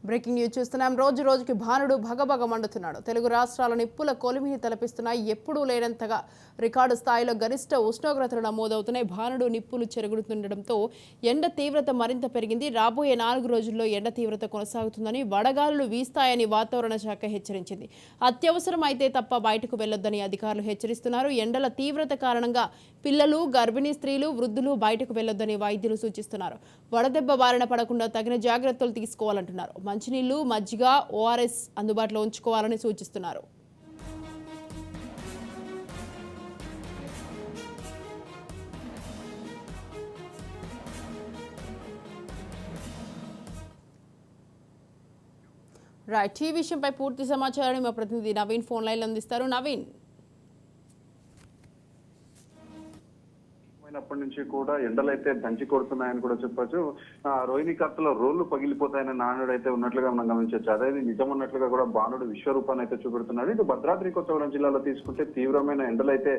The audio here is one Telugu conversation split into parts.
బ్రేకింగ్ న్యూస్ చూస్తున్నాం. రోజు రోజుకి భానుడు భగభగ మండుతున్నాడు. తెలుగు రాష్ట్రాల నిప్పుల కొలిమిని తలపిస్తున్నాయి. ఎప్పుడూ లేనంతగా రికార్డు స్థాయిలో గరిష్ట ఉష్ణోగ్రతలు నమోదవుతున్నాయి. భానుడు నిప్పులు చెరుగుతుండటంతో ఎండ తీవ్రత మరింత పెరిగింది. రాబోయే 4 రోజుల్లో ఎండ తీవ్రత కొనసాగుతుందని, వడగాలులు వీస్తాయని వాతావరణ శాఖ హెచ్చరించింది. అత్యవసరం అయితే తప్ప బయటకు వెళ్లొద్దని అధికారులు హెచ్చరిస్తున్నారు. ఎండల తీవ్రత కారణంగా పిల్లలు, గర్భిణీ స్త్రీలు, వృద్ధులు బయటకు వెళ్లొద్దని వైద్యులు సూచిస్తున్నారు. వడదెబ్బ బారిన పడకుండా తగిన జాగ్రత్తలు తీసుకోవాలంటున్నారు. మంచినీళ్లు, మజ్జిగ, ఓఆర్ఎస్ అందుబాటులో ఉంచుకోవాలని సూచిస్తున్నారు. రైట్, ఈ విషయంపై పూర్తి సమాచారాన్ని మా ప్రతినిధి నవీన్ ఫోన్ లైన్లో అందిస్తారు. నవీన్, అప్పటి నుంచి కూడా ఎండలు అయితే దంచి కొడుతున్నాయని కూడా చెప్పొచ్చు. రోహిణి కర్తలో రోళ్లు పగిలిపోతాయని నానుడు అయితే ఉన్నట్లుగా మనం గమనించవచ్చు. అదే నిజం ఉన్నట్లుగా కూడా బాణుడు విశ్వరూపాన్ని అయితే చూపెడుతున్నాడు. ఇటు భద్రాద్రి కొత్తగూడెం జిల్లాలో తీసుకుంటే తీవ్రమైన ఎండలు అయితే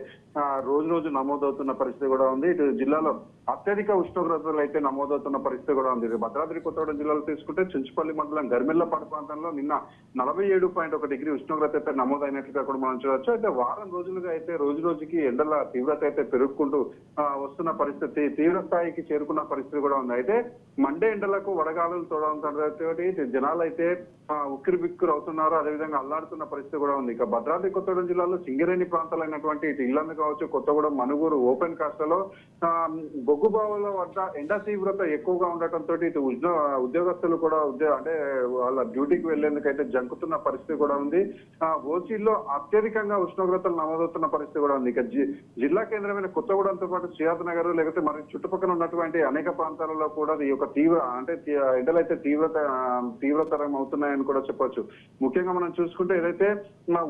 రోజు రోజు నమోదవుతున్న పరిస్థితి కూడా ఉంది. ఇటు జిల్లాలో అత్యధిక ఉష్ణోగ్రతలు అయితే నమోదవుతున్న పరిస్థితి కూడా ఉంది. భద్రాద్రి కొత్తగూడెం జిల్లాలో తీసుకుంటే చుంచుపల్లి మండలం గర్మిల్లపాడు ప్రాంతంలో నిన్న 47.1 డిగ్రీ ఉష్ణోగ్రత అయితే నమోదైనట్లుగా కూడా మనం చూడవచ్చు. అయితే వారం రోజులుగా అయితే రోజు రోజుకి ఎండల తీవ్రత అయితే పెరుగుకుంటూ వస్తున్న పరిస్థితి, తీవ్ర స్థాయికి చేరుకున్న పరిస్థితి కూడా ఉంది. అయితే మండే ఎండలకు వడగాలులు తోడడంతో జనాలు అయితే ఉక్కిరి బిక్కిరి అవుతున్నారు. అదేవిధంగా అల్లాడుతున్న పరిస్థితి కూడా ఉంది. ఇక భద్రాద్రి కొత్తగూడెం జిల్లాలో సింగరేణి ప్రాంతాలైనటువంటి ఇటు ఇల్లందు కావచ్చు, కొత్తగూడెం, మనుగూరు ఓపెన్ కాస్ట్లో బొగ్గుబావుల వద్ద ఎండ తీవ్రత ఎక్కువగా ఉండటంతో ఇటు ఉద్యోగస్తులు కూడా అంటే వాళ్ళ డ్యూటీకి వెళ్లేందుకైతే జంకుతున్న పరిస్థితి కూడా ఉంది. ఓసీల్లో అత్యధికంగా ఉష్ణోగ్రతలు నమోదవుతున్న పరిస్థితి కూడా ఉంది. ఇక జిల్లా కేంద్రమైన కొత్తగూడెంతో పాటు సియాద్ నగర్ లేకపోతే మరి చుట్టుపక్కల ఉన్నటువంటి అనేక ప్రాంతాలలో కూడా ఈ యొక్క ఎండలైతే తీవ్రతరం అవుతున్నాయని కూడా చెప్పొచ్చు. ముఖ్యంగా మనం చూసుకుంటే ఏదైతే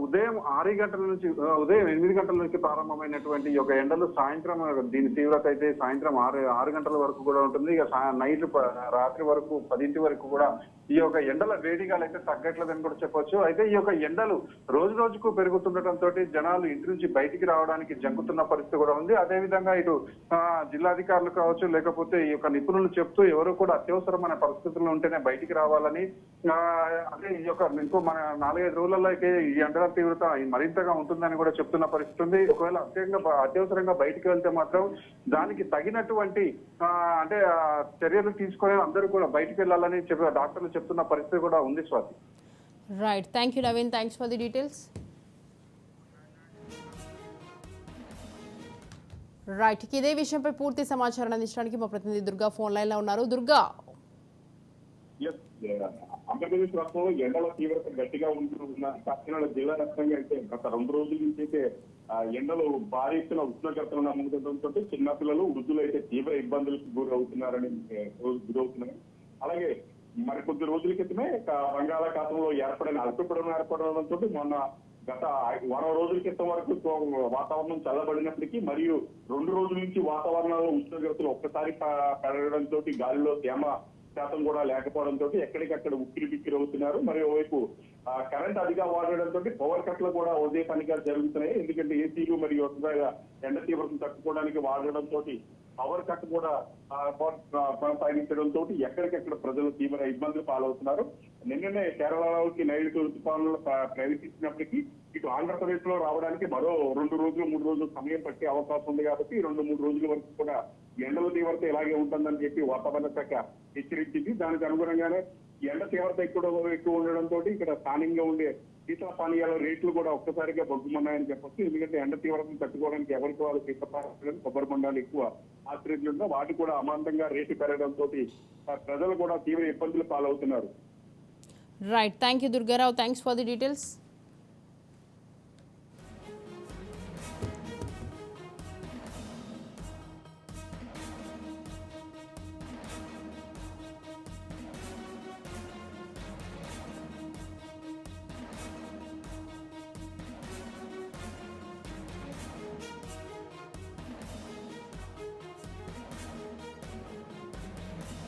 ఉదయం 6 గంటల నుంచి ఉదయం 8 గంటల నుంచి ప్రారంభమైనటువంటి ఈ యొక్క ఎండలు సాయంత్రం దీని తీవ్రత అయితే సాయంత్రం 6 గంటల వరకు కూడా ఉంటుంది. ఇక నైట్ రాత్రి వరకు 10 వరకు కూడా ఈ యొక్క ఎండల వేడిగాలు అయితే తగ్గట్లేదని కూడా చెప్పొచ్చు. అయితే ఈ యొక్క ఎండలు రోజు రోజుకు పెరుగుతుండటంతో జనాలు ఇంటి నుంచి బయటికి రావడానికి జంకుతున్న పరిస్థితి కూడా ఉంది. అదేవిధంగా ఇటు జిల్లాధికారులు కావచ్చు, లేకపోతే ఈ యొక్క నిపుణులు చెప్తూ ఎవరు కూడా అత్యవసరమైన పరిస్థితుల్లో ఉంటేనే బయటికి రావాలని, అదే ఈ యొక్క ఇంకో మన 4-5 రోజులలో అయితే ఈ ఎండల తీవ్రత మరింతగా ఉంటుందని కూడా చెప్తున్న పరిస్థితి ఉంది. ఒకవేళ అత్యవసరంగా బయటికి వెళ్తే మాత్రం దానికి తగినటువంటి అంటే చర్యలు తీసుకొని అందరూ కూడా బయటికి వెళ్ళాలని డాక్టర్లు చెప్తున్న పరిస్థితి కూడా ఉంది. Swathi. Right, thank you Naveen, thanks for the details. Right, ఇదే విషయంపై పూర్తి సమాచారం అందించడానికి మా ప్రతినిధి దుర్గా ఫోన్ లైన్ లో ఉన్నారు. దుర్గా, ఆంధ్రప్రదేశ్ రాష్ట్రంలో ఎండల తీవ్రత గట్టిగా ఉంటున్న కాకినాడ జిల్లా వ్యాప్తంగా అయితే గత 2 రోజుల నుంచి అయితే ఎండలు భారీ ఎత్తున ఉష్ణోగ్రతలు నమోదవడంతో చిన్నపిల్లలు, వృద్ధులు అయితే తీవ్ర ఇబ్బందులకు గురవుతున్నారు. అలాగే మరి కొద్ది రోజుల క్రితమే బంగాళాఖాతంలో అల్పపీడనం ఏర్పడడంతో మొన్న గత 1 రోజుల క్రితం వరకు వాతావరణం చల్లబడినప్పటికీ మరియు 2 రోజుల నుంచి వాతావరణంలో ఉష్ణోగ్రతలు ఒక్కసారి పెరగడంతో గాలిలో తేమ శాతం కూడా లేకపోవడంతో ఎక్కడికక్కడ ఉక్కిరి బిక్కిరి అవుతున్నారు. మరోవైపు కరెంట్ అధిగా వాడడంతో పవర్ కట్లు కూడా ఉదయ పనిగా జరుగుతున్నాయి. ఎందుకంటే ఏసీలు మరియు ఎండ తీవ్రతను తట్టుకోవడానికి వాడడంతో పవర్ కట్ కూడా కొనసాగించడంతో ఎక్కడికెక్కడ ప్రజలు తీవ్ర ఇబ్బందులు పాలవుతున్నారు. నిన్ననే కేరళలోకి నైరుతి ఋతుపవనాలు ప్రవేశించినప్పటికీ ఇటు ఆంధ్రప్రదేశ్ లో రావడానికి మరో 2 రోజులు 3 రోజులు సమయం పట్టే అవకాశం ఉంది. కాబట్టి 2-3 రోజుల వరకు కూడా ఎండల తీవ్రత ఇలాగే ఉంటుందని చెప్పి వాతావరణ శాఖ హెచ్చరించింది. దానికి అనుగుణంగానే ఎండ తీవ్రత ఎక్కువ ఉండడంతో ఇక్కడ స్థానికంగా ఉండే శీతల పానీయాల రేట్లు కూడా ఒక్కసారిగా బొగ్గుమన్నాయని చెప్పొచ్చు. ఎందుకంటే ఎండ తీవ్రతను తట్టుకోవడానికి ఎవరికి వాళ్ళు శీతల కొబ్బరి బొండాలు ఎక్కువ ఆశ్రయించడంతో వాటి కూడా అమాంతంగా రేటు పెరగడంతో ప్రజలు కూడా తీవ్ర ఇబ్బందులు పాలవుతున్నారు. Right, thank you Durga Rao, thanks for the details.